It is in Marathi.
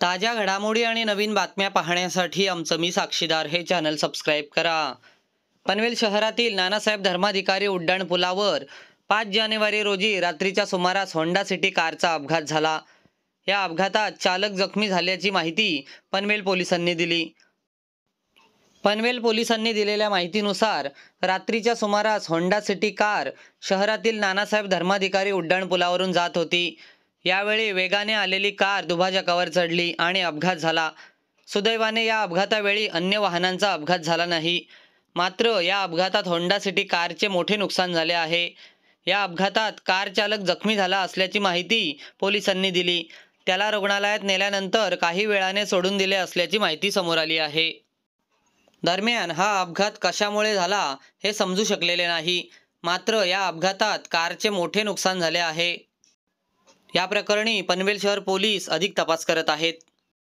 ताज्या घडामोडी आणि नवीन बातम्या पाहण्यासाठी आमचं मी साक्षीदार हे चॅनल सबस्क्राईब करा. पनवेल शहरातील नानासाहेब धर्माधिकारी उड्डाणपुलावर 5 जानेवारी रोजी रात्रीच्या सुमारास होंडा सिटी कारचा अपघात झाला. या अपघातात चालक जखमी झाल्याची माहिती पनवेल पोलिसांनी दिली. पनवेल पोलिसांनी दिलेल्या माहितीनुसार रात्रीच्या सुमारास होंडा सिटी कार शहरातील नानासाहेब धर्माधिकारी उड्डाणपुलावरून जात होती. यावेळी वेगाने आलेली कार दुभाजकावर चढली आणि अपघात झाला. सुदैवाने या अपघातावेळी अन्य वाहनांचा अपघात झाला नाही. मात्र या अपघातात होंडा सिटी कारचे मोठे नुकसान झाले आहे. या अपघातात कार चालक जखमी झाला असल्याची माहिती पोलिसांनी दिली. त्याला रुग्णालयात नेल्यानंतर काही वेळाने सोडून दिले असल्याची माहिती समोर आली आहे. दरम्यान हा अपघात कशामुळे झाला हे समजू शकलेले नाही. मात्र या अपघातात कारचे मोठे नुकसान झाले आहे. या प्रकरणी पनवेल शहर पोलीस अधिक तपास करत आहेत.